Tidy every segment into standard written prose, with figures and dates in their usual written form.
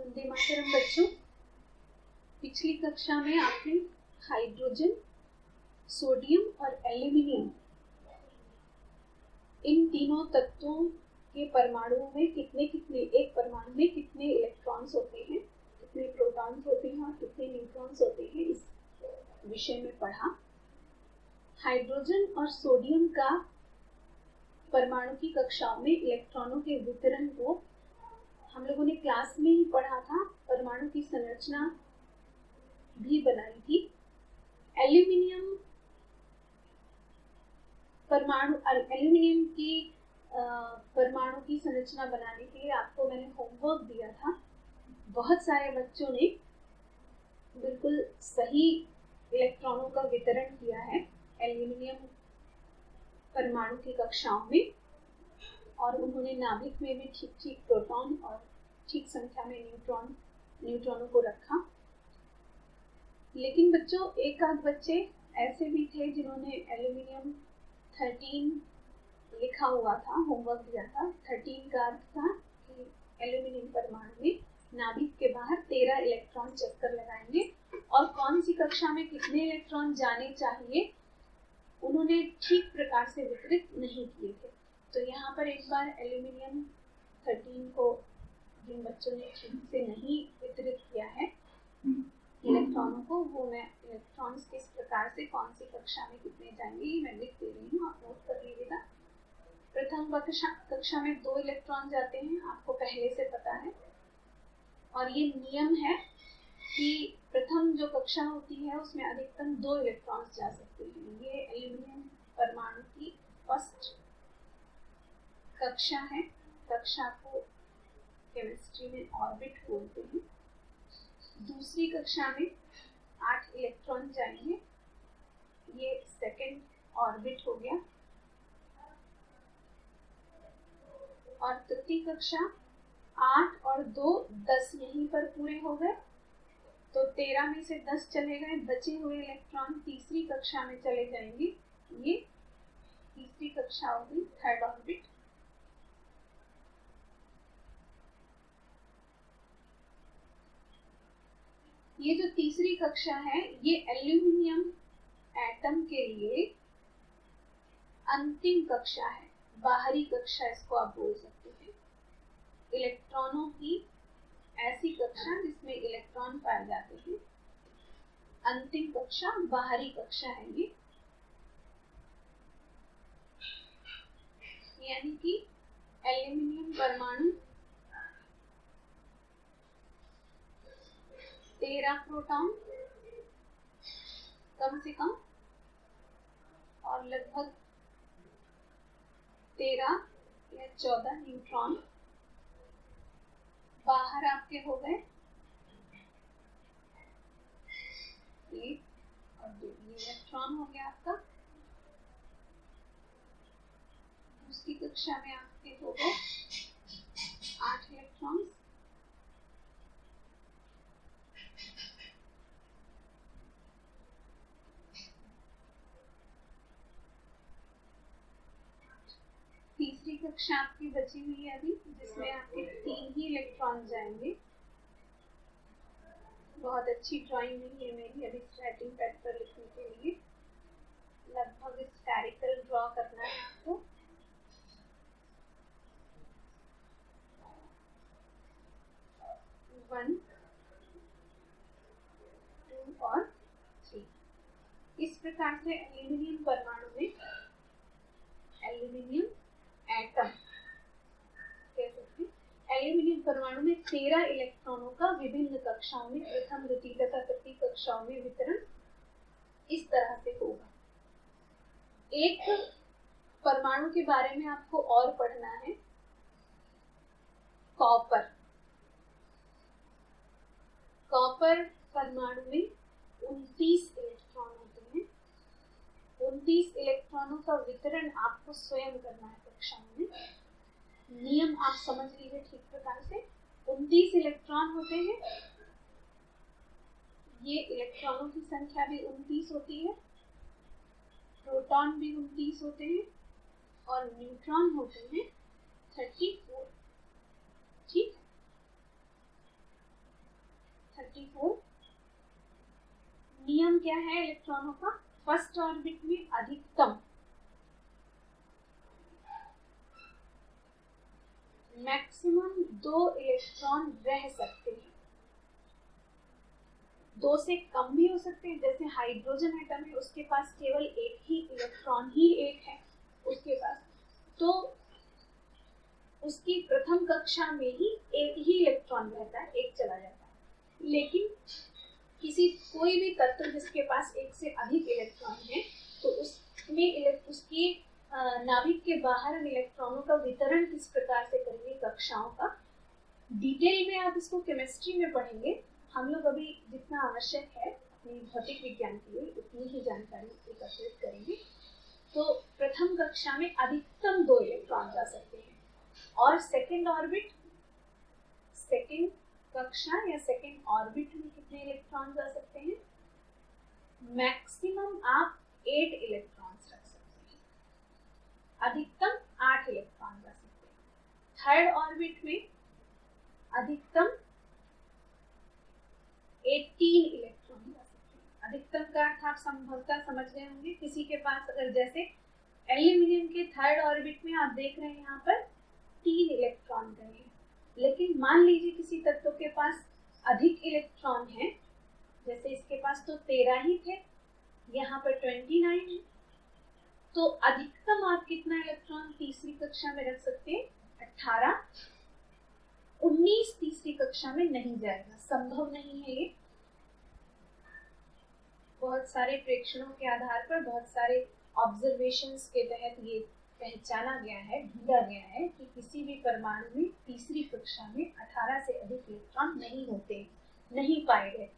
वंदे मातरम बच्चों। पिछली कक्षा में आपने हाइड्रोजन, सोडियम और एल्यूमिनियम इन तीनों तत्वों के परमाणुओं में एक परमाणु में कितने इलेक्ट्रॉन्स होते हैं, कितने प्रोटॉन्स होते हैं और कितने न्यूट्रॉन्स होते हैं, इस विषय में पढ़ा। हाइड्रोजन और सोडियम का परमाणु की कक्षाओं में इलेक्ट्रॉनों के वितरण को हम लोगों ने क्लास में ही पढ़ा था, परमाणु की संरचना भी बनाई थी। एल्यूमिनियम की परमाणु की संरचना बनाने के लिए आपको मैंने होमवर्क दिया था। बहुत सारे बच्चों ने बिल्कुल सही इलेक्ट्रॉनों का वितरण किया है एल्यूमिनियम परमाणु की कक्षाओं में, और उन्होंने नाभिक में भी ठीक प्रोटॉन और ठीक संख्या में न्यूट्रॉनों को रखा। लेकिन बच्चों, एक आध बच्चे ऐसे भी थे जिन्होंने एल्यूमिनियम 13 लिखा हुआ था, होमवर्क दिया था। 13 का अर्थ था कि एल्यूमिनियम परमाणु में नाभिक के बाहर 13 इलेक्ट्रॉन चक्कर लगाएंगे और कौन सी कक्षा में कितने इलेक्ट्रॉन जाने चाहिए उन्होंने ठीक प्रकार से वितरित नहीं किए थे। तो यहाँ पर एक बार एल्यूमिनियम 13 को जिन बच्चों ने ठीक से नहीं वितरित किया है इलेक्ट्रॉनों को, वो मैं इलेक्ट्रॉन्स किस प्रकार से कौन सी कक्षा में कितने जाएंगे ये मैं लिख दे रही हूँ, आप नोट कर लीजिएगा। प्रथम कक्षा में 2 इलेक्ट्रॉन जाते हैं, आपको पहले से पता है, और ये नियम है कि प्रथम जो कक्षा होती है उसमें अधिकतम 2 इलेक्ट्रॉन्स जा सकते हैं। ये एल्यूमिनियम परमाणु की फर्स्ट कक्षा है। कक्षा को केमिस्ट्री में ऑर्बिट बोलते हैं। दूसरी कक्षा में 8 इलेक्ट्रॉन जाएंगे, ये सेकेंड ऑर्बिट हो गया। और तृतीय कक्षा 8 और 2 10 यहीं पर पूरे हो गए, तो 13 में से 10 चले गए, बचे हुए इलेक्ट्रॉन तीसरी कक्षा में चले जाएंगे। ये तीसरी कक्षा होगी, थर्ड ऑर्बिट। ये जो तीसरी कक्षा है ये एल्यूमिनियम एटम के लिए अंतिम कक्षा है, बाहरी कक्षा इसको आप बोल सकते हैं। इलेक्ट्रॉनों की ऐसी कक्षा जिसमें इलेक्ट्रॉन पाए जाते हैं, अंतिम कक्षा बाहरी कक्षा है ये। यानी कि एल्यूमिनियम परमाणु 13 प्रोटॉन कम से कम और लगभग 13 या 14 न्यूट्रॉन बाहर आपके हो गए। एक और 2 इलेक्ट्रॉन हो गया आपका। दूसरी कक्षा में आपके हो गए 8 इलेक्ट्रॉन्स। तीसरी कक्षा आपकी बची हुई है अभी, जिसमें आपके 3 ही इलेक्ट्रॉन जाएंगे। बहुत अच्छी ड्राइंग नहीं है मेरी अभी स्केचिंग पैड पर लिखने के लिए। लगभग स्फेरिकल ड्रॉ करना है आपको। वन, 2 और 3। इस प्रकार से एल्यूमिनियम परमाणु में, एल्यूमिनियम एटम कह सकते हैं, एल्यूमिनियम परमाणु में 13 इलेक्ट्रॉनों का विभिन्न कक्षाओं में, प्रथम, द्वितीय तथा तृतीय कक्षाओं में वितरण इस तरह से होगा। एक परमाणु के बारे में आपको और पढ़ना है, कॉपर। कॉपर परमाणु में 29 इलेक्ट्रॉन होते हैं। 29 इलेक्ट्रॉनों का वितरण आपको स्वयं करना है कक्षाओं में। नियम आप समझ लीजिए ठीक प्रकार से। 29 इलेक्ट्रॉन होते हैं, ये इलेक्ट्रॉनों की संख्या भी 29 होती है, प्रोटॉन भी 29 होते हैं और न्यूट्रॉन होते हैं 34। ठीक, 34। नियम क्या है इलेक्ट्रॉनों का? फर्स्ट ऑर्बिट में अधिकतम मैक्सिमम 2 इलेक्ट्रॉन रह सकते हैं। 2 से कम भी हो सकते हैं, जैसे हाइड्रोजन एटम है उसके पास केवल एक ही इलेक्ट्रॉन ही एक है उसके पास, तो उसकी प्रथम कक्षा में ही एक ही इलेक्ट्रॉन रहता है, एक चला जाता है। लेकिन कोई भी तत्व जिसके पास एक से अधिक इलेक्ट्रॉन है तो उसमें उसकी नाभिक के बाहर हम इलेक्ट्रॉनों का वितरण किस प्रकार से करेंगे, कक्षाओं का डिटेल में आप इसको केमिस्ट्री में पढ़ेंगे। हम लोग अभी जितना आवश्यक है अपनी भौतिक विज्ञान के लिए उतनी ही जानकारी एकत्रित करेंगे। तो प्रथम कक्षा में अधिकतम 2 इलेक्ट्रॉन जा सकते हैं, और सेकेंड ऑर्बिट, सेकेंड कक्षा या सेकेंड ऑर्बिट में कितने इलेक्ट्रॉन जा सकते हैं? मैक्सिमम आप 8 इलेक्ट्रॉन्स रख सकते हैं, अधिकतम 8 इलेक्ट्रॉन जा सकते हैं। थर्ड ऑर्बिट में अधिकतम 18 इलेक्ट्रॉन जा सकते हैं। अधिकतम का अर्थ आप संभवतः समझ गए होंगे। किसी के पास अगर जैसे एल्यूमिनियम के थर्ड ऑर्बिट में आप देख रहे हैं यहाँ पर 3 इलेक्ट्रॉन गए हैं, लेकिन मान लीजिए किसी तत्व के पास अधिक इलेक्ट्रॉन है, जैसे इसके पास तो 13 ही थे, यहाँ पर 29 है, तो अधिकतम आप कितना इलेक्ट्रॉन तीसरी कक्षा में रख सकते हैं? 18। 19 तीसरी कक्षा में नहीं जाएगा, संभव नहीं है ये। बहुत सारे प्रेक्षणों के आधार पर, बहुत सारे ऑब्जर्वेशंस के तहत ये पहचाना गया है, ढूंढा गया है कि किसी भी परमाणु में तीसरी कक्षा में 18 से अधिक इलेक्ट्रॉन नहीं होते, नहीं पाए गए।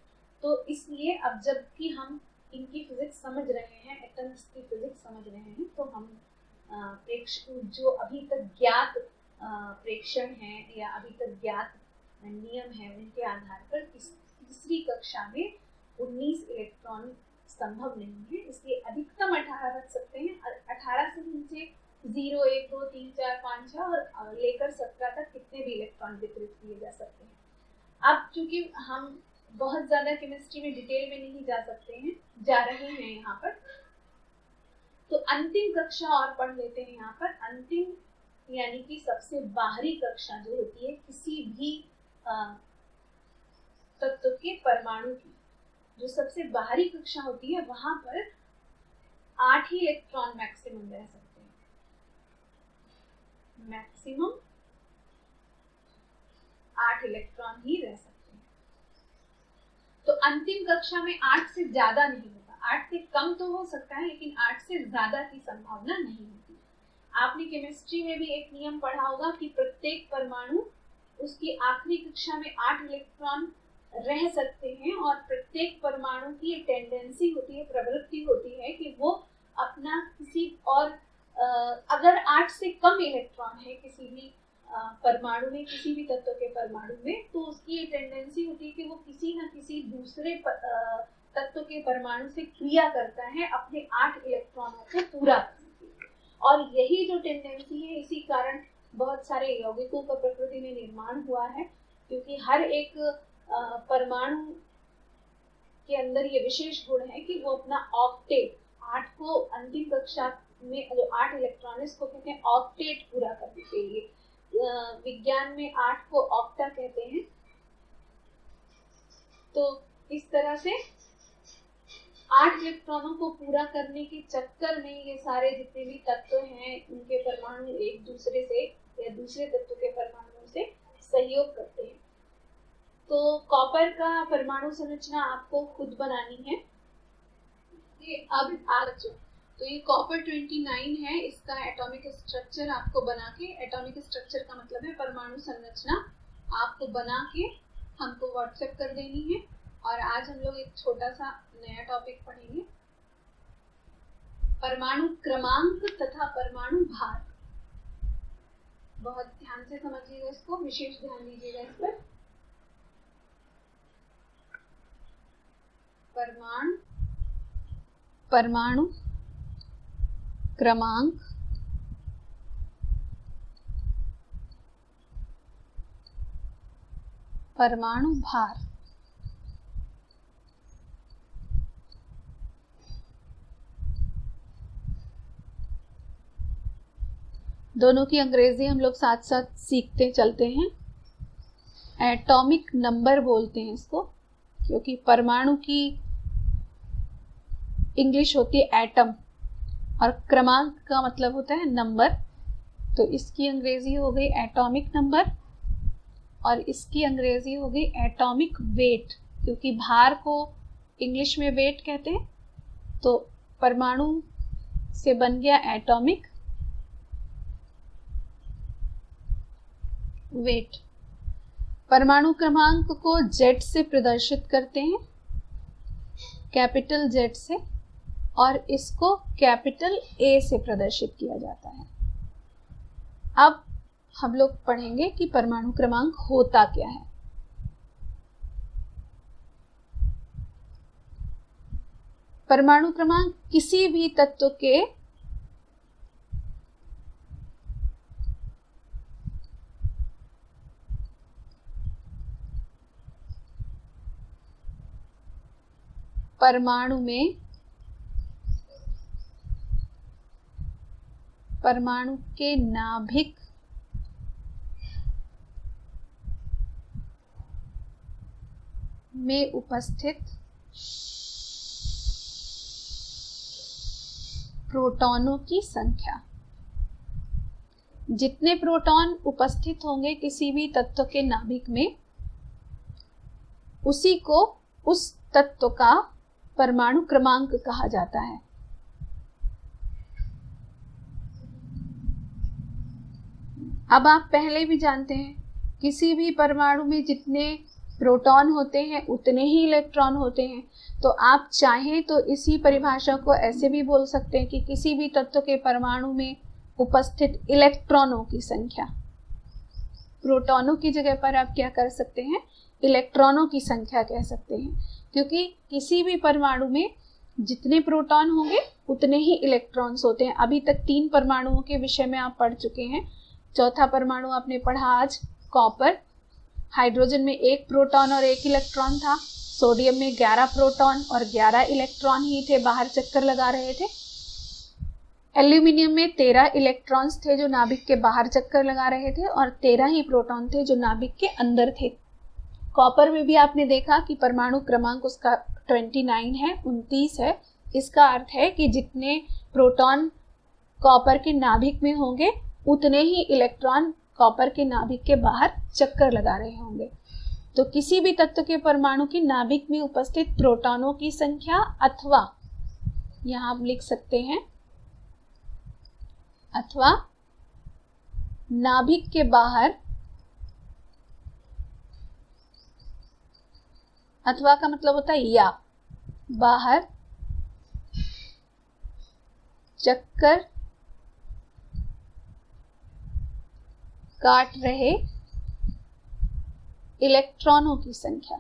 तो इसलिए अब जबकि हम इनकी फिजिक्स समझ रहे हैं, एटम्स की फिजिक्स समझ रहे हैं, तो हम जो अभी तक ज्ञात प्रेक्षण है या अभी तक ज्ञात नियम है उनके आधार पर तीसरी कक्षा में 19 इलेक्ट्रॉन संभव नहीं है, इसलिए अधिकतम 18 रख सकते हैं। 18 से नीचे 0, 1, 2, 3, 4, 5, 6 और लेकर 17 तक कितने भी इलेक्ट्रॉन वितरित किए जा सकते हैं। अब चूंकि हम बहुत ज्यादा केमिस्ट्री में डिटेल में नहीं जा सकते हैं, जा रहे हैं यहाँ पर, तो अंतिम कक्षा और पढ़ लेते हैं। यहाँ पर अंतिम यानी कि सबसे बाहरी कक्षा जो होती है किसी भी तत्व के परमाणु की, जो सबसे बाहरी कक्षा होती है, वहां पर 8 ही इलेक्ट्रॉन मैक्सिमम रह सकते हैं। मैक्सिमम 8 इलेक्ट्रॉन ही रह सकते हैं। तो अंतिम कक्षा में 8 से ज्यादा नहीं होगा, 8 से कम तो हो सकता है लेकिन 8 से ज्यादा की संभावना नहीं होती। आपने केमिस्ट्री में भी एक नियम पढ़ा होगा कि प्रत्येक परमाणु उसकी आखिरी कक्षा में 8 इलेक्ट्रॉन रह सकते हैं, और प्रत्येक परमाणु की एक टेंडेंसी होती है, प्रवृत्ति होती है कि वो अपना किसी और अगर 8 से कम इलेक्ट्रॉन है किसी भी परमाणु में, किसी भी तत्व के परमाणु में, तो उसकी ये टेंडेंसी होती है कि वो किसी न किसी दूसरे तत्व के परमाणु से क्रिया करता है अपने 8 इलेक्ट्रॉनों को पूरा करने के लिए। और यही जो टेंडेंसी है, इसी कारण बहुत सारे यौगिकों का प्रकृति में निर्माण हुआ है, क्योंकि हर एक परमाणु के अंदर ये विशेष गुण है कि वो अपना ऑक्टेट 8 को अंतिम कक्षा में जो 8 इलेक्ट्रॉन इसको कहते हैं ऑक्टेट पूरा करने के लिए। विज्ञान में 8 को ऑक्टा कहते हैं। तो इस तरह से 8 इलेक्ट्रॉनों को पूरा करने के चक्कर में ये सारे जितने भी तत्व हैं उनके परमाणु एक दूसरे से या दूसरे तत्व के परमाणुओं से सहयोग करते हैं। तो कॉपर का परमाणु संरचना आपको खुद बनानी है। ये अब तो ये कॉपर 29 है, इसका एटॉमिक स्ट्रक्चर आपको बना के, एटॉमिक स्ट्रक्चर का मतलब है परमाणु संरचना, आपको बना के हमको व्हाट्सएप कर देनी है। और आज हम लोग एक छोटा सा नया टॉपिक पढ़ेंगे, परमाणु क्रमांक तथा परमाणु भार। बहुत ध्यान से समझिएगा इसको, विशेष ध्यान दीजिएगा इस पर। परमाणु क्रमांक परमाणु भार। दोनों की अंग्रेजी हम लोग साथ साथ सीखते चलते हैं। एटॉमिक नंबर बोलते हैं इसको, क्योंकि परमाणु की इंग्लिश होती है एटम और क्रमांक का मतलब होता है नंबर। तो इसकी अंग्रेजी हो गई एटॉमिक नंबर और इसकी अंग्रेजी हो गई एटॉमिक वेट, क्योंकि भार को इंग्लिश में वेट कहते हैं। तो परमाणु से बन गया एटॉमिक वेट। परमाणु क्रमांक को जेड से प्रदर्शित करते हैं, कैपिटल जेड से, और इसको कैपिटल ए से प्रदर्शित किया जाता है। अब हम लोग पढ़ेंगे कि परमाणु क्रमांक होता क्या है। परमाणु क्रमांक किसी भी तत्व के परमाणु में परमाणु के नाभिक में उपस्थित प्रोटॉनों की संख्या। जितने प्रोटॉन उपस्थित होंगे किसी भी तत्व के नाभिक में, उसी को उस तत्व का परमाणु क्रमांक कहा जाता है। अब आप पहले भी जानते हैं, किसी भी परमाणु में जितने प्रोटॉन होते हैं उतने ही इलेक्ट्रॉन होते हैं। तो आप चाहें तो इसी परिभाषा को ऐसे भी बोल सकते हैं कि किसी भी तत्व के परमाणु में उपस्थित इलेक्ट्रॉनों की संख्या। प्रोटॉनों की जगह पर आप क्या कर सकते हैं, इलेक्ट्रॉनों की संख्या कह सकते हैं, क्योंकि किसी भी परमाणु में जितने प्रोटॉन होंगे उतने ही इलेक्ट्रॉन्स होते हैं। अभी तक 3 परमाणुओं के विषय में आप पढ़ चुके हैं। चौथा परमाणु आपने पढ़ा आज कॉपर। हाइड्रोजन में 1 प्रोटॉन और 1 इलेक्ट्रॉन था। सोडियम में 11 प्रोटॉन और 11 इलेक्ट्रॉन ही थे, बाहर चक्कर लगा रहे थे। एल्यूमिनियम में 13 इलेक्ट्रॉन्स थे जो नाभिक के बाहर चक्कर लगा रहे थे और 13 ही प्रोटॉन थे जो नाभिक के अंदर थे। कॉपर में भी आपने देखा कि परमाणु क्रमांक उसका 29 है, 29 है। इसका अर्थ है कि जितने प्रोटॉन कॉपर के नाभिक में होंगे उतने ही इलेक्ट्रॉन कॉपर के नाभिक के बाहर चक्कर लगा रहे होंगे। तो किसी भी तत्व के परमाणु के नाभिक में उपस्थित प्रोटॉनों की संख्या, अथवा यहां हम लिख सकते हैं, अथवा नाभिक के बाहर, अथवा का मतलब होता है या, बाहर चक्कर काट रहे इलेक्ट्रॉनों की संख्या।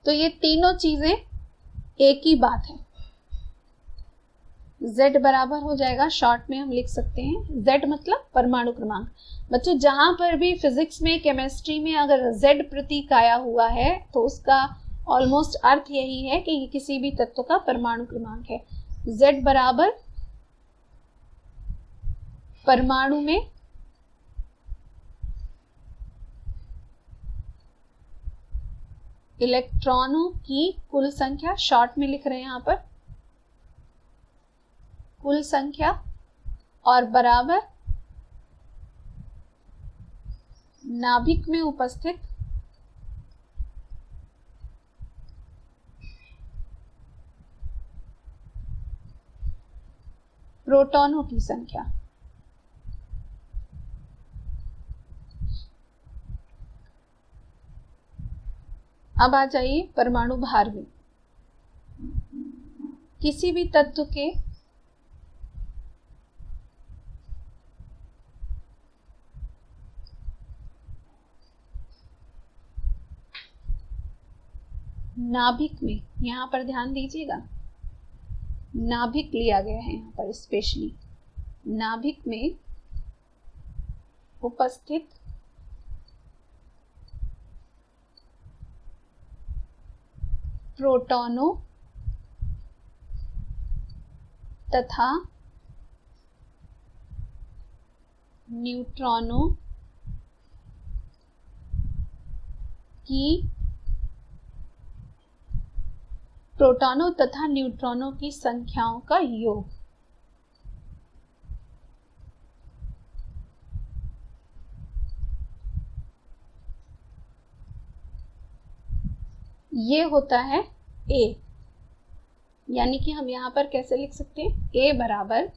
तो ये तीनों चीजें एक ही बात है। Z बराबर हो जाएगा, शॉर्ट में हम लिख सकते हैं Z मतलब परमाणु क्रमांक। बच्चों जहां पर भी फिजिक्स में, केमिस्ट्री में अगर Z प्रतीक आया हुआ है तो उसका ऑलमोस्ट अर्थ यही है कि किसी भी तत्व का परमाणु क्रमांक है। Z बराबर परमाणु में इलेक्ट्रॉनों की कुल संख्या, शॉर्ट में लिख रहे हैं यहां पर कुल संख्या, और बराबर नाभिक में उपस्थित प्रोटॉनों की संख्या। अब आ जाइए परमाणु भार में। किसी भी तत्व के नाभिक में, यहां पर ध्यान दीजिएगा, नाभिक लिया गया है यहां पर स्पेशली, नाभिक में उपस्थित प्रोटॉनों तथा न्यूट्रॉनों की संख्याओं का योग। ये होता है A, यानी कि हम यहां पर कैसे लिख सकते हैं, A बराबर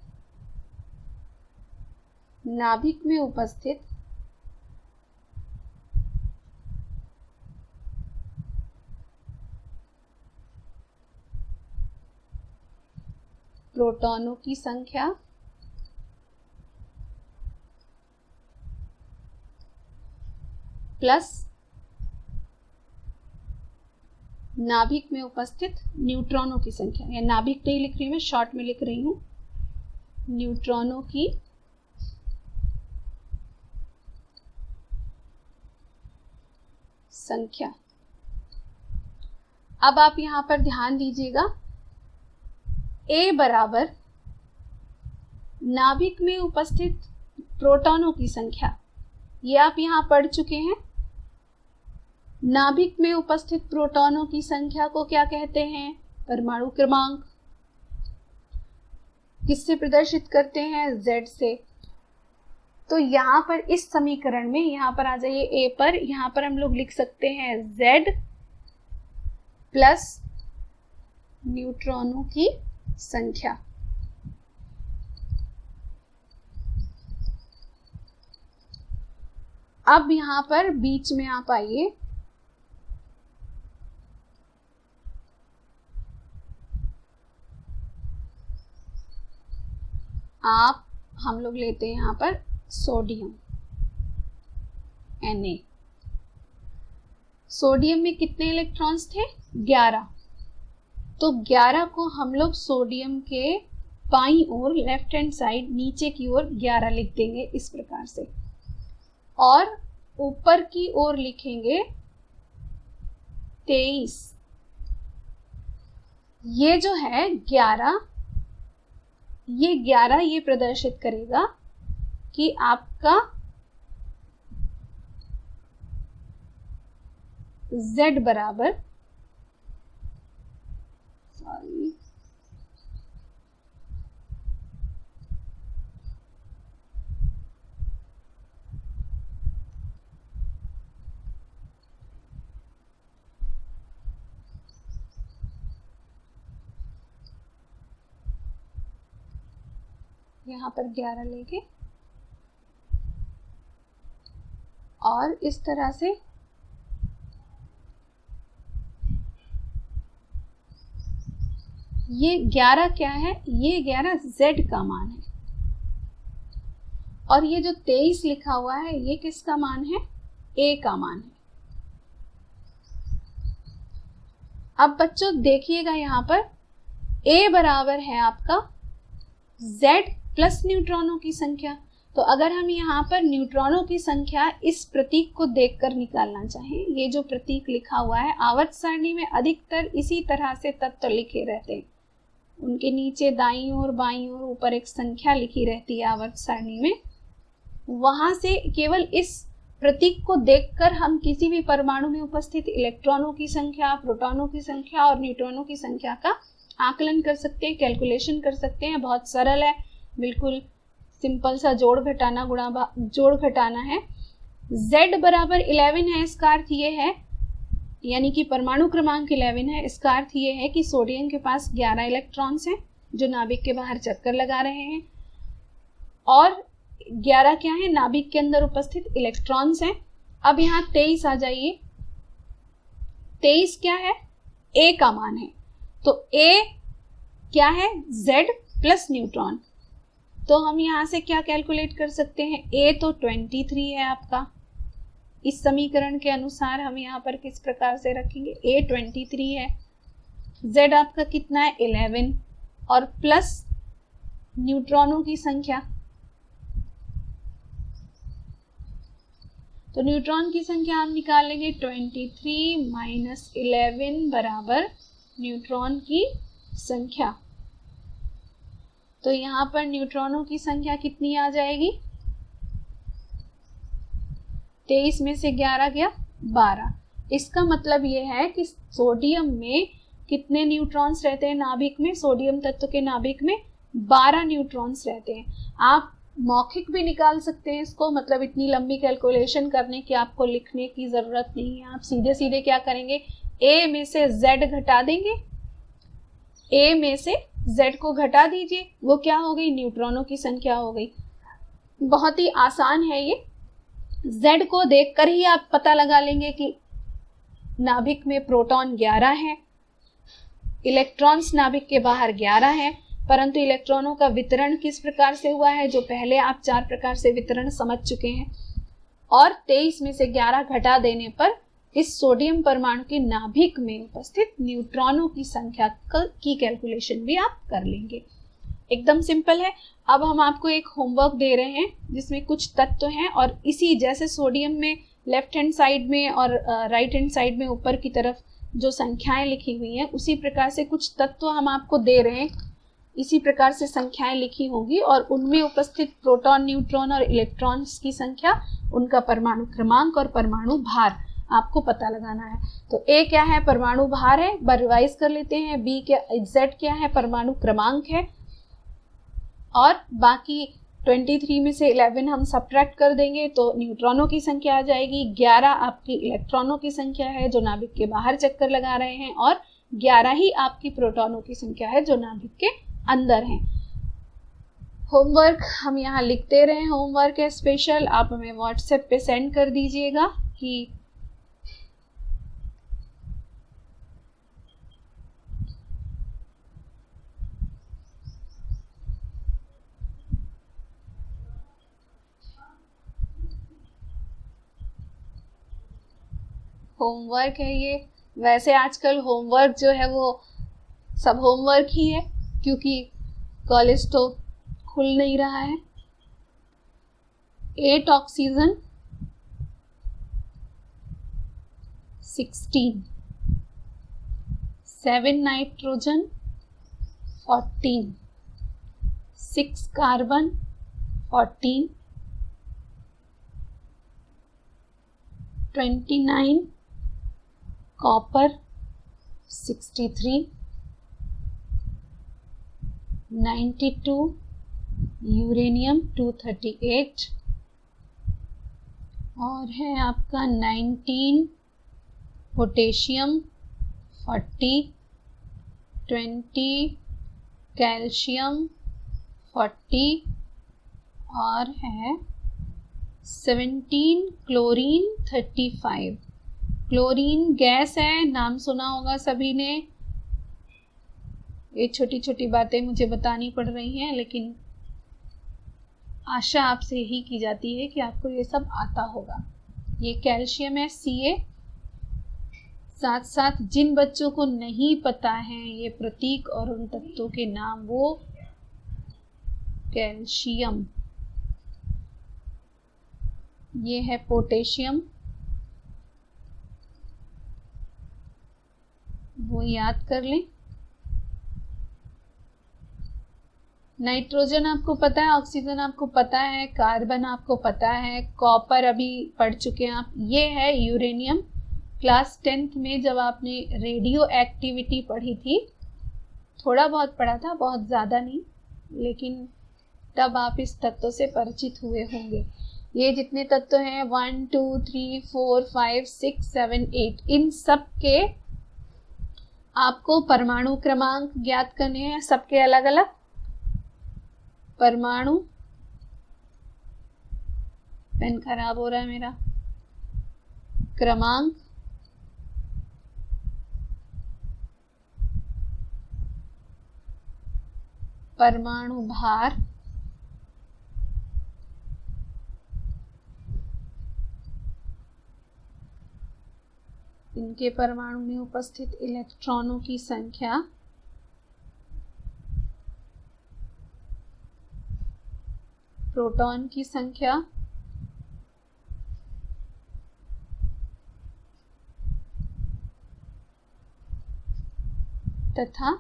नाभिक में उपस्थित प्रोटॉनों की संख्या प्लस नाभिक में उपस्थित न्यूट्रॉनों की संख्या, या नाभिक नहीं लिख रही हूं मैं, शॉर्ट में लिख रही हूं, न्यूट्रॉनों की संख्या। अब आप यहां पर ध्यान दीजिएगा, A बराबर नाभिक में उपस्थित प्रोटॉनों की संख्या, ये आप यहां पढ़ चुके हैं। नाभिक में उपस्थित प्रोटॉनों की संख्या को क्या कहते हैं, परमाणु क्रमांक। किससे प्रदर्शित करते हैं, Z से। तो यहां पर इस समीकरण में, यहां पर आ जाइए A पर, यहां पर हम लोग लिख सकते हैं Z प्लस न्यूट्रॉनों की संख्या। अब यहां पर बीच में आप आइए, हम लोग लेते हैं यहां पर सोडियम Na। सोडियम में कितने इलेक्ट्रॉन्स थे, 11। तो 11 को हम लोग सोडियम के बाईं ओर, लेफ्ट हैंड साइड नीचे की ओर 11 लिख देंगे इस प्रकार से, और ऊपर की ओर लिखेंगे 23। ये जो है 11, ये प्रदर्शित करेगा कि आपका Z बराबर, यहाँ पर 11 लेंगे और इस तरह से ये 11 क्या है, ये 11 Z का मान है, और ये जो 23 लिखा हुआ है ये किसका मान है, A का मान है। अब बच्चों देखिएगा यहाँ पर A बराबर है आपका Z प्लस न्यूट्रॉनों की संख्या। तो अगर हम यहाँ पर न्यूट्रॉनों की संख्या इस प्रतीक को देखकर निकालना चाहें, ये जो प्रतीक लिखा हुआ है, आवर्त सारणी में अधिकतर इसी तरह से तत्व लिखे रहते हैं, उनके नीचे दाईं ओर बाईं ओर ऊपर एक संख्या लिखी रहती है आवर्त सारणी में। वहां से केवल इस प्रतीक को देखकर हम किसी भी परमाणु में उपस्थित इलेक्ट्रॉनों की संख्या, प्रोटॉनों की संख्या और न्यूट्रॉनों की संख्या का आकलन कर सकते हैं, कैलकुलेशन कर सकते हैं। बहुत सरल है, बिल्कुल सिंपल सा जोड़ घटाना है। Z बराबर 11 है, इसका अर्थ ये है, यानी कि परमाणु क्रमांक 11 है, इसका अर्थ ये है कि सोडियम के पास 11 इलेक्ट्रॉन्स हैं जो नाभिक के बाहर चक्कर लगा रहे हैं, और 11 क्या है, नाभिक के अंदर उपस्थित इलेक्ट्रॉन्स हैं। अब यहाँ 23 आ जाइए, 23 क्या है, A का मान है। तो A क्या है, Z प्लस न्यूट्रॉन। तो हम यहां से क्या कैलकुलेट कर सकते हैं, A तो 23 है आपका, इस समीकरण के अनुसार हम यहाँ पर किस प्रकार से रखेंगे, A 23 है, Z आपका कितना है 11, और प्लस न्यूट्रॉनों की संख्या। तो न्यूट्रॉन की संख्या हम निकालेंगे 23 माइनस 11 बराबर न्यूट्रॉन की संख्या। तो यहाँ पर न्यूट्रॉनों की संख्या कितनी आ जाएगी? 23 में से 11 गया 12। इसका मतलब ये है कि सोडियम में कितने न्यूट्रॉन्स रहते हैं नाभिक में? सोडियम तत्व के नाभिक में 12 न्यूट्रॉन्स रहते हैं। आप मौखिक भी निकाल सकते हैं इसको, मतलब इतनी लंबी कैलकुलेशन करने की आपको लिखने की जरूरत नहीं है। आप सीधे सीधे क्या करेंगे, ए में से जेड घटा देंगे, ए में से जेड को घटा दीजिए, वो क्या हो गई? न्यूट्रॉनों की संख्या हो गई। बहुत ही आसान है ये। जेड को देखकर ही आप पता लगा लेंगे कि नाभिक में प्रोटॉन 11 है, इलेक्ट्रॉन्स नाभिक के बाहर 11 है, परंतु इलेक्ट्रॉनों का वितरण किस प्रकार से हुआ है, जो पहले आप 4 प्रकार से वितरण समझ चुके हैं। और 23 में से 11 घटा देने पर इस सोडियम परमाणु के नाभिक में उपस्थित न्यूट्रॉनों की संख्या की कैलकुलेशन भी आप कर लेंगे। एकदम सिंपल है। अब हम आपको एक होमवर्क दे रहे हैं जिसमें कुछ तत्व हैं, और इसी जैसे सोडियम में लेफ्ट हैंड साइड में और राइट हैंड साइड में ऊपर की तरफ जो संख्याएं लिखी हुई हैं, उसी प्रकार से कुछ तत्व हम आपको दे रहे हैं, इसी प्रकार से संख्याएं लिखी होंगी और उनमें उपस्थित प्रोटॉन, न्यूट्रॉन और इलेक्ट्रॉन्स की संख्या, उनका परमाणु क्रमांक और परमाणु भार आपको पता लगाना है। तो ए क्या है? परमाणु भार है, रिवाइज कर लेते हैं। बी क्या, जेड क्या है? परमाणु क्रमांक है। और बाकी 23 में से 11 हम सब्ट्रैक्ट कर देंगे तो न्यूट्रॉनों की संख्या आ जाएगी। 11 आपकी इलेक्ट्रॉनों की संख्या है जो नाभिक के बाहर चक्कर लगा रहे हैं, और 11 ही आपकी प्रोटॉनों की संख्या है जो नाभिक के अंदर हैं। होमवर्क हम यहाँ लिखते रहे, होमवर्क है स्पेशल, आप हमें व्हाट्सएप पे सेंड कर दीजिएगा कि होमवर्क है ये। वैसे आजकल होमवर्क जो है वो सब होमवर्क ही है, क्योंकि कॉलेज तो खुल नहीं रहा है। 8 oxygen 16, 7 nitrogen 14, 6 carbon 14, 29 copper 63, 92 uranium 238, और है आपका 19 पोटेशियम 40, 20 कैल्शियम 40, और है 17 क्लोरीन 35। क्लोरीन गैस है, नाम सुना होगा सभी ने। ये छोटी छोटी बातें मुझे बतानी पड़ रही हैं, लेकिन आशा आपसे यही की जाती है कि आपको ये सब आता होगा। ये कैल्शियम है Ca। साथ साथ जिन बच्चों को नहीं पता है ये प्रतीक और उन तत्वों के नाम, वो कैल्शियम, ये है पोटेशियम, वो याद कर लें। नाइट्रोजन आपको पता है, ऑक्सीजन आपको पता है, कार्बन आपको पता है, कॉपर अभी पढ़ चुके हैं आप। ये है यूरेनियम। क्लास 10th में जब आपने रेडियो एक्टिविटी पढ़ी थी, थोड़ा बहुत पढ़ा था, बहुत ज़्यादा नहीं, लेकिन तब आप इस तत्व से परिचित हुए होंगे। ये जितने तत्व हैं 1 2 3 4 5 6 7 8, इन सब के आपको परमाणु क्रमांक ज्ञात करने हैं, सबके अलग अलग परमाणु। पेन खराब हो रहा है मेरा। क्रमांक, परमाणु भार, इनके परमाणु में उपस्थित इलेक्ट्रॉनों की संख्या, प्रोटॉन की संख्या, तथा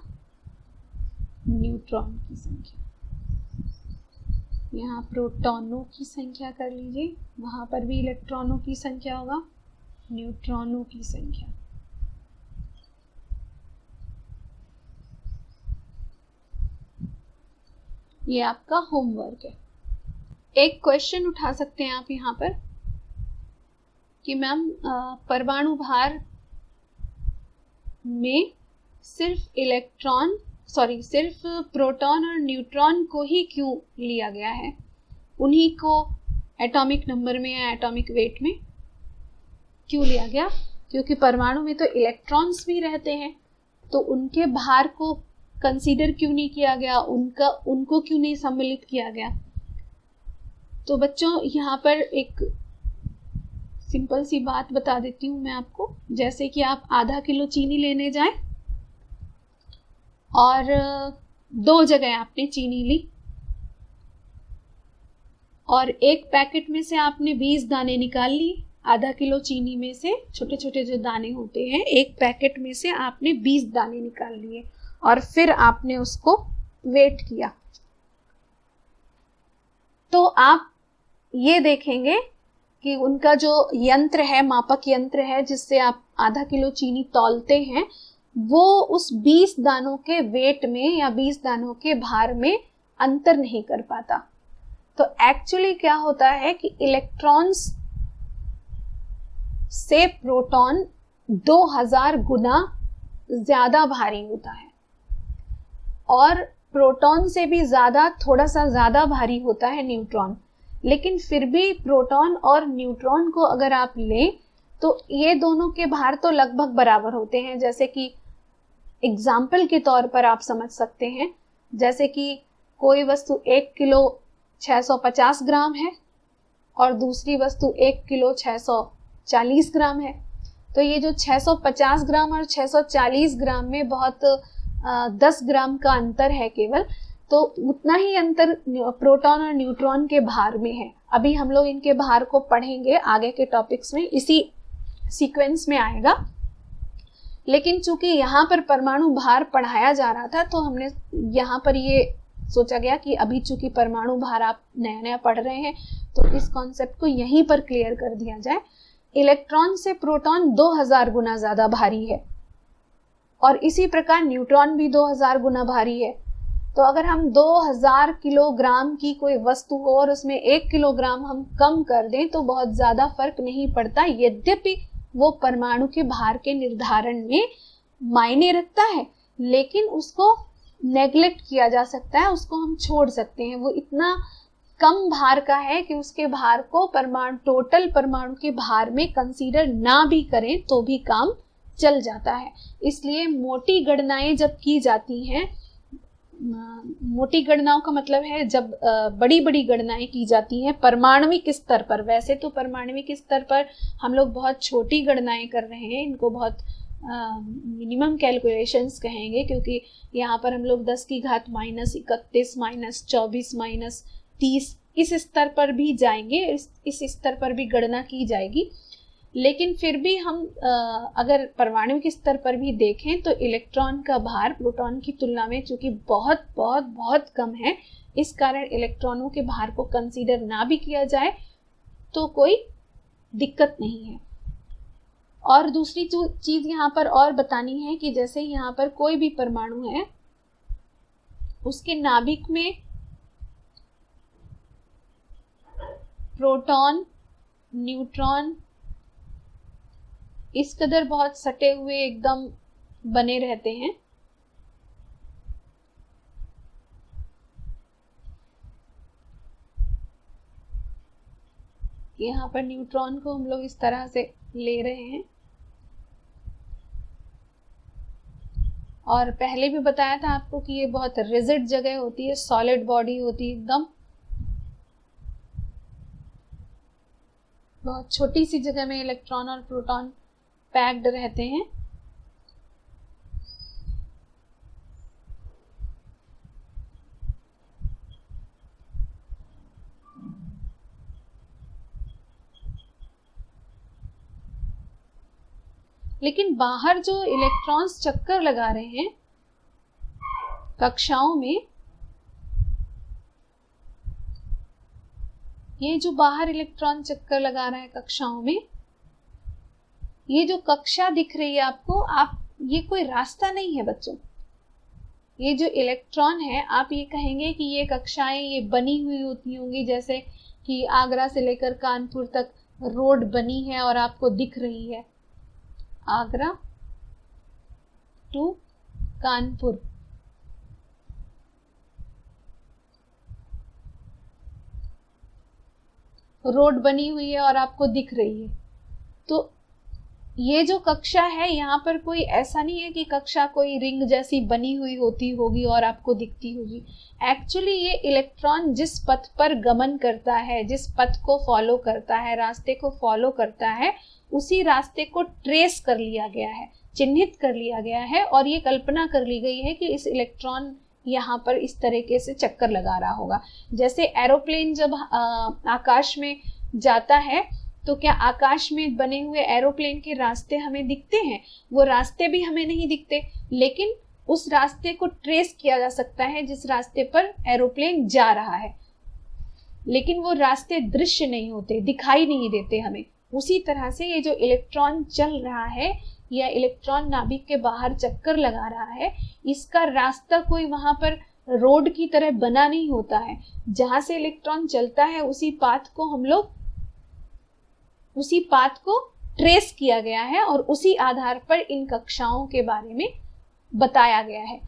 न्यूट्रॉन की संख्या। यहाँ प्रोटॉनों की संख्या कर लीजिए, वहां पर भी इलेक्ट्रॉनों की संख्या होगा, न्यूट्रॉनों की संख्या। ये आपका होमवर्क है। एक क्वेश्चन उठा सकते हैं आप यहाँ पर कि मैम परमाणु भार में सिर्फ प्रोटॉन और न्यूट्रॉन को ही क्यों लिया गया है, उन्हीं को एटॉमिक नंबर में या एटॉमिक वेट में क्यों लिया गया? क्योंकि परमाणु में तो इलेक्ट्रॉन्स भी रहते हैं, तो उनके भार को कंसीडर क्यों नहीं किया गया, उनको क्यों नहीं सम्मिलित किया गया? तो बच्चों यहाँ पर एक सिंपल सी बात बता देती हूँ मैं आपको। जैसे कि आप आधा किलो चीनी लेने जाएं और 2 जगह आपने चीनी ली और एक पैकेट में से आपने 20 दाने निकाल लिए। आधा किलो चीनी में से छोटे छोटे जो दाने होते हैं, एक पैकेट में से आपने 20 दाने निकाल लिए और फिर आपने उसको वेट किया। तो आप ये देखेंगे कि उनका जो यंत्र है, मापक यंत्र है जिससे आप आधा किलो चीनी तौलते हैं, वो उस 20 दानों के वेट में या 20 दानों के भार में अंतर नहीं कर पाता। तो एक्चुअली क्या होता है कि इलेक्ट्रॉन्स से प्रोटॉन 2000 गुना ज्यादा भारी होता है और प्रोटॉन से भी ज्यादा, थोड़ा सा ज्यादा भारी होता है न्यूट्रॉन। लेकिन फिर भी प्रोटॉन और न्यूट्रॉन को अगर आप लें तो ये दोनों के भार तो लगभग बराबर होते हैं। जैसे कि एग्जाम्पल के तौर पर आप समझ सकते हैं, जैसे कि कोई वस्तु 1 किलो 650 ग्राम है और दूसरी वस्तु 1 किलो 640 ग्राम है। तो ये जो 650 ग्राम और 640 ग्राम में बहुत 10 ग्राम का अंतर है केवल, तो उतना ही अंतर प्रोटॉन और न्यूट्रॉन के भार में है। अभी हम लोग इनके भार को पढ़ेंगे आगे के टॉपिक्स में, इसी सीक्वेंस में आएगा। लेकिन चूंकि यहाँ पर परमाणु भार पढ़ाया जा रहा था तो हमने यहाँ पर ये सोचा गया कि अभी चूंकि परमाणु भार आप नया नया पढ़ रहे हैं तो इस कॉन्सेप्ट को यहीं पर क्लियर कर दिया जाए। इलेक्ट्रॉन से प्रोटॉन 2000 गुना ज्यादा भारी है और इसी प्रकार न्यूट्रॉन भी 2000 गुना भारी है। तो अगर हम 2000 किलोग्राम की कोई वस्तु हो और उसमें 1 किलोग्राम हम कम कर दें तो बहुत ज्यादा फर्क नहीं पड़ता, यद्यपि वो परमाणु के भार के निर्धारण में मायने रखता है, लेकिन उसको नेग्लेक्ट किया जा सकता है, उसको हम छोड़ सकते हैं। वो इतना कम भार का है कि उसके भार को टोटल परमाणु के भार में कंसीडर ना भी करें तो भी काम चल जाता है। इसलिए मोटी गणनाएं जब की जाती हैं, मोटी गणनाओं का मतलब है जब बड़ी बड़ी गणनाएं की जाती हैं परमाणविक स्तर पर। वैसे तो परमाणविक स्तर पर हम लोग बहुत छोटी गणनाएं कर रहे हैं, इनको बहुत मिनिमम कैलकुलेशंस कहेंगे, क्योंकि यहाँ पर हम लोग 10 की घात -31 -24 -30 इस स्तर पर भी जाएंगे, इस स्तर पर भी गणना की जाएगी। लेकिन फिर भी हम अगर परमाणु के स्तर पर भी देखें तो इलेक्ट्रॉन का भार प्रोटॉन की तुलना में चूंकि बहुत बहुत बहुत कम है, इस कारण इलेक्ट्रॉनों के भार को कंसीडर ना भी किया जाए तो कोई दिक्कत नहीं है। और दूसरी चीज यहाँ पर और बतानी है कि जैसे यहाँ पर कोई भी परमाणु है, उसके नाभिक में प्रोटॉन न्यूट्रॉन इस कदर बहुत सटे हुए एकदम बने रहते हैं यहाँ पर न्यूट्रॉन को हम लोग इस तरह से ले रहे हैं। और पहले भी बताया था आपको कि ये बहुत रिजिड जगह होती है, सॉलिड बॉडी होती है एकदम, बहुत छोटी सी जगह में इलेक्ट्रॉन और प्रोटॉन पैक्ड रहते हैं। लेकिन बाहर जो इलेक्ट्रॉन्स चक्कर लगा रहे हैं कक्षाओं में ये जो बाहर इलेक्ट्रॉन चक्कर लगा रहा है कक्षाओं में, ये जो कक्षा दिख रही है आपको, ये कोई रास्ता नहीं है बच्चों। ये जो इलेक्ट्रॉन है, आप ये कहेंगे कि ये कक्षाएं ये बनी हुई होती होंगी, जैसे कि आगरा से लेकर कानपुर तक रोड बनी है और आपको दिख रही है, आगरा टू कानपुर। रोड बनी हुई है और आपको दिख रही है। तो ये जो कक्षा है, यहाँ पर कोई ऐसा नहीं है कि कक्षा कोई रिंग जैसी बनी हुई होती होगी और आपको दिखती होगी। एक्चुअली ये इलेक्ट्रॉन जिस पथ पर गमन करता है, जिस पथ को फॉलो करता है, रास्ते को फॉलो करता है, उसी रास्ते को ट्रेस कर लिया गया है, चिन्हित कर लिया गया है और ये कल्पना कर ली गई है कि इस इलेक्ट्रॉन यहाँ पर इस तरीके से चक्कर लगा रहा होगा। जैसे एरोप्लेन जब आकाश में जाता है, तो क्या आकाश में बने हुए एरोप्लेन के रास्ते हमें दिखते हैं? वो रास्ते भी हमें नहीं दिखते, लेकिन उस रास्ते को ट्रेस किया जा सकता है जिस रास्ते पर एरोप्लेन जा रहा है, लेकिन वो रास्ते दृश्य नहीं होते, दिखाई नहीं देते हमें। उसी तरह से ये जो इलेक्ट्रॉन चल रहा है या इलेक्ट्रॉन नाभिक के बाहर चक्कर लगा रहा है, इसका रास्ता कोई वहां पर रोड की तरह बना नहीं होता है। जहां से इलेक्ट्रॉन चलता है उसी पाथ को ट्रेस किया गया है और उसी आधार पर इन कक्षाओं के बारे में बताया गया है।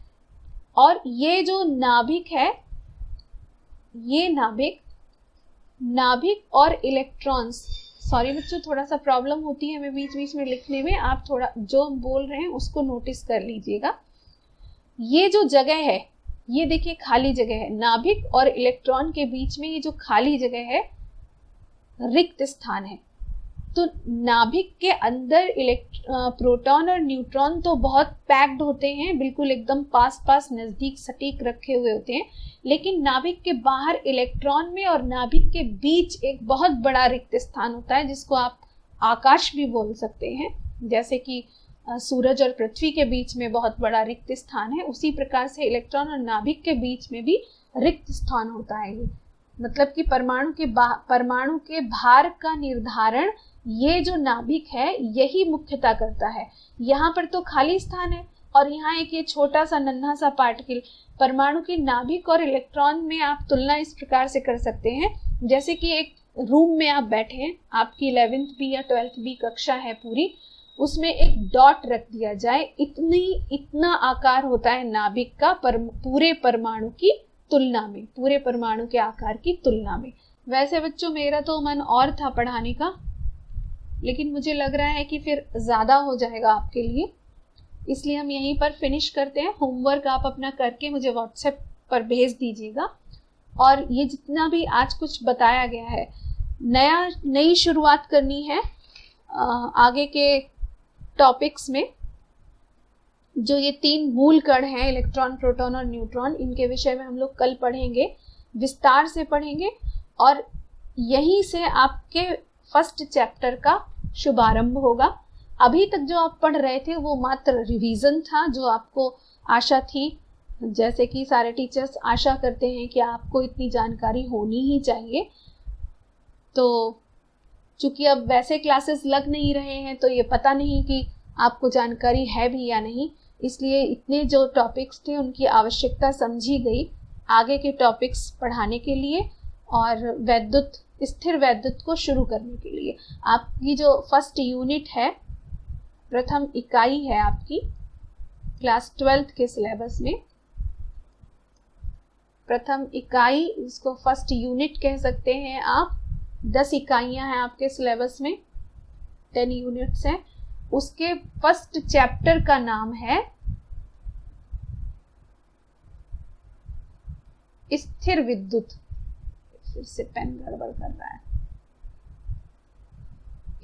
और ये जो नाभिक है, ये नाभिक और इलेक्ट्रॉन्स, सॉरी बच्चों थोड़ा सा प्रॉब्लम होती है हमें बीच बीच में लिखने में, आप थोड़ा जो हम बोल रहे हैं उसको नोटिस कर लीजिएगा। ये जो जगह है, ये देखिए खाली जगह है, नाभिक और इलेक्ट्रॉन के बीच में ये जो खाली जगह है रिक्त स्थान है। तो नाभिक के अंदर प्रोटॉन और न्यूट्रॉन तो बहुत पैक्ड होते हैं, बिल्कुल एकदम पास नजदीक सटीक रखे हुए होते हैं, लेकिन नाभिक के बाहर इलेक्ट्रॉन में और नाभिक के बीच एक बहुत बड़ा रिक्त स्थान होता है, जिसको आप आकाश भी बोल सकते हैं। जैसे कि सूरज और पृथ्वी के बीच में बहुत बड़ा रिक्त स्थान है, उसी प्रकार से इलेक्ट्रॉन और नाभिक के बीच में भी रिक्त स्थान होता है। ये मतलब कि परमाणु के भार का निर्धारण ये जो नाभिक है यही मुख्यतः करता है। यहाँ पर तो खाली स्थान है और यहाँ एक ये छोटा सा नन्हा सा पार्टिकल। परमाणु की नाभिक और इलेक्ट्रॉन में आप तुलना इस प्रकार से कर सकते हैं, जैसे कि एक रूम में आप बैठे हैं, आपकी 11th बी या 12th बी कक्षा है पूरी, उसमें एक डॉट रख दिया जाए, इतना आकार होता है नाभिक का पूरे परमाणु की तुलना में, पूरे परमाणु के आकार की तुलना में। वैसे बच्चों मेरा तो मन और था पढ़ाने का, लेकिन मुझे लग रहा है कि फिर ज़्यादा हो जाएगा आपके लिए, इसलिए हम यहीं पर फिनिश करते हैं। होमवर्क आप अपना करके मुझे व्हाट्सएप पर भेज दीजिएगा। और ये जितना भी आज कुछ बताया गया है, नई शुरुआत करनी है आगे के टॉपिक्स में। जो ये 3 मूल कण हैं, इलेक्ट्रॉन, प्रोटॉन और न्यूट्रॉन, इनके विषय में हम लोग कल पढ़ेंगे, विस्तार से पढ़ेंगे। और यहीं से आपके फर्स्ट चैप्टर का शुभारंभ होगा। अभी तक जो आप पढ़ रहे थे वो मात्र रिवीजन था, जो आपको आशा थी, जैसे कि सारे टीचर्स आशा करते हैं कि आपको इतनी जानकारी होनी ही चाहिए। तो चूंकि अब वैसे क्लासेस लग नहीं रहे हैं, तो ये पता नहीं कि आपको जानकारी है भी या नहीं, इसलिए इतने जो टॉपिक्स थे उनकी आवश्यकता समझी गई आगे के टॉपिक्स पढ़ाने के लिए और स्थिर वैद्युत को शुरू करने के लिए। आपकी जो फर्स्ट यूनिट है, प्रथम इकाई है आपकी क्लास 12th के सिलेबस में, प्रथम इकाई, इसको फर्स्ट यूनिट कह सकते हैं आप। 10 इकाइयां हैं आपके सिलेबस में, 10 यूनिट्स हैं। उसके फर्स्ट चैप्टर का नाम है स्थिर विद्युत। फिर से पेन गड़बड़ कर रहा है।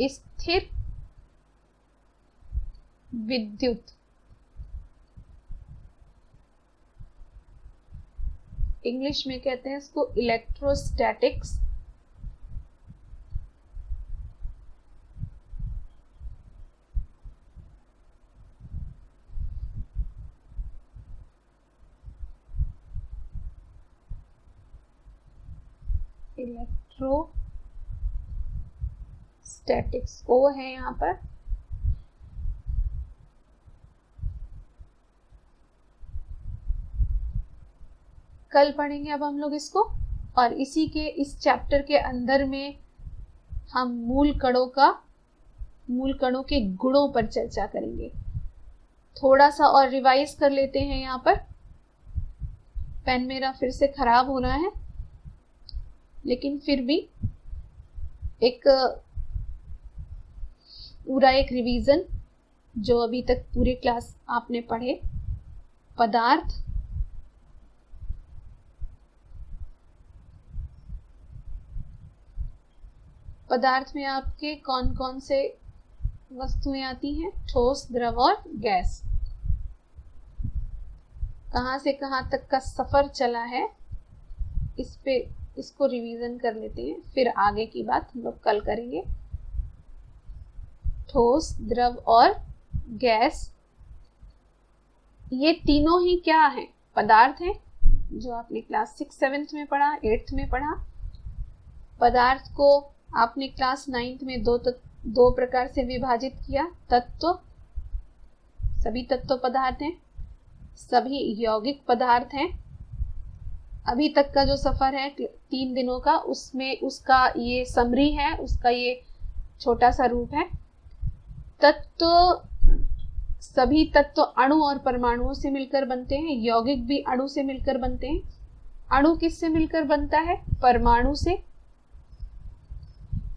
स्थिर विद्युत, इंग्लिश में कहते हैं इसको इलेक्ट्रोस्टैटिक्स। इलेक्ट्रोस्टैटिक्स O है यहाँ पर। कल पढ़ेंगे अब हम लोग इसको, और इसी के इस चैप्टर के अंदर में हम मूल कणों के गुणों पर चर्चा करेंगे। थोड़ा सा और रिवाइज कर लेते हैं। यहाँ पर पेन मेरा फिर से खराब हो रहा है, लेकिन फिर भी पूरा एक रिवीजन जो अभी तक पूरे क्लास आपने पढ़े। पदार्थ में आपके कौन कौन से वस्तुएं आती हैं? ठोस, द्रव और गैस। कहां से कहां तक का सफर चला है, इसको रिवीजन कर लेते हैं, फिर आगे की बात हम लोग कल करेंगे। ठोस, द्रव और गैस, ये तीनों ही क्या है? पदार्थ हैं, जो आपने क्लास 6, 7 में पढ़ा, 8th में पढ़ा। पदार्थ को आपने क्लास 9th में दो प्रकार से विभाजित किया। तत्व, सभी तत्व पदार्थ हैं, सभी यौगिक पदार्थ हैं। अभी तक का जो सफर है 3 दिनों का, उसमें उसका ये समरी है, उसका ये छोटा सा रूप है। सभी तत्व अणु और परमाणुओं से मिलकर बनते हैं। यौगिक भी अणु से मिलकर बनते हैं। अणु किससे मिलकर बनता है? परमाणु से।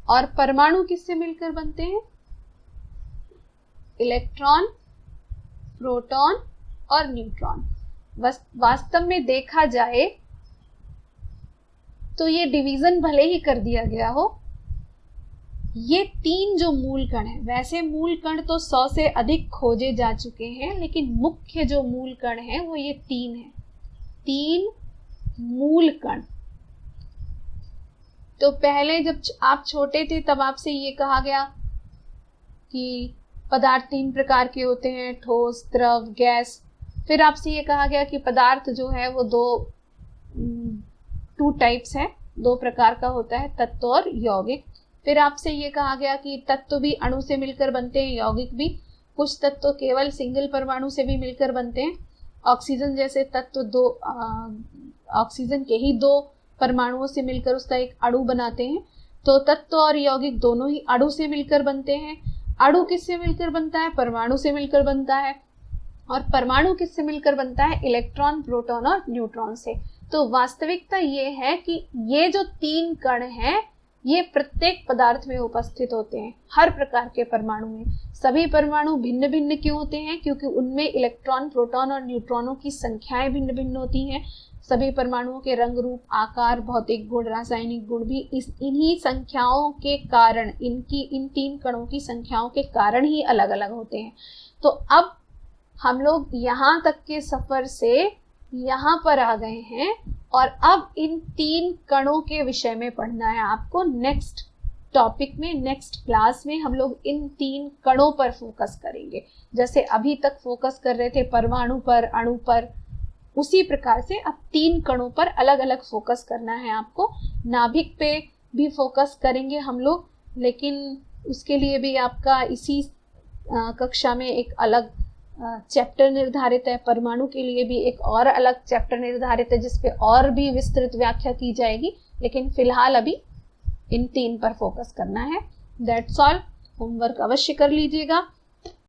और परमाणु किससे मिलकर बनते हैं? इलेक्ट्रॉन, प्रोटॉन और न्यूट्रॉन। वास्तव में देखा जाए तो ये डिवीजन भले ही कर दिया गया हो, ये 3 जो मूल कण हैं, वैसे मूल कण तो 100 से अधिक खोजे जा चुके हैं, लेकिन मुख्य जो मूल कण हैं वो ये 3 हैं। 3 मूल कण। तो पहले जब आप छोटे थे तब आपसे ये कहा गया कि पदार्थ 3 प्रकार के होते हैं, ठोस, द्रव, गैस। फिर आपसे ये कहा गया कि पदार्थ जो है वो 2 टाइप्स है, 2 प्रकार का होता है, तत्व और यौगिक। फिर आपसे ये कहा गया कि तत्व भी अणु से मिलकर बनते हैं, यौगिक भी। कुछ तत्व केवल सिंगल परमाणु से भी मिलकर बनते हैं। ऑक्सीजन जैसे तत्व ऑक्सीजन के ही 2 परमाणुओं से मिलकर उसका एक अणु बनाते हैं। तो तत्व और यौगिक दोनों ही अणु से मिलकर बनते हैं। अणु किससे मिलकर बनता है? परमाणु से मिलकर बनता है। और परमाणु किससे मिलकर बनता है? इलेक्ट्रॉन, प्रोटॉन और न्यूट्रॉन से। तो वास्तविकता ये है कि ये जो 3 कण हैं, ये प्रत्येक पदार्थ में उपस्थित होते हैं, हर प्रकार के परमाणु में। सभी परमाणु भिन्न भिन्न क्यों होते हैं? क्योंकि उनमें इलेक्ट्रॉन, प्रोटॉन और न्यूट्रॉनों की संख्याएं भिन्न भिन्न होती हैं। सभी परमाणुओं के रंग, रूप, आकार, भौतिक गुण, रासायनिक गुण भी इन्हीं संख्याओं के कारण, इन 3 कणों की संख्याओं के कारण ही अलग अलग होते हैं। तो अब हम लोग यहाँ तक के सफर से यहाँ पर आ गए हैं, और अब इन 3 कणों के विषय में पढ़ना है आपको। नेक्स्ट टॉपिक में, नेक्स्ट क्लास में हम लोग इन 3 कणों पर फोकस करेंगे। जैसे अभी तक फोकस कर रहे थे परमाणु पर, अणु पर, उसी प्रकार से अब 3 कणों पर अलग अलग फोकस करना है आपको। नाभिक पे भी फोकस करेंगे हम लोग, लेकिन उसके लिए भी आपका इसी कक्षा में एक अलग चैप्टर निर्धारित है। परमाणु के लिए भी एक और अलग चैप्टर निर्धारित है, जिसपे और भी विस्तृत व्याख्या की जाएगी। लेकिन फिलहाल अभी इन 3 पर फोकस करना है। That's all. होमवर्क अवश्य कर लीजिएगा।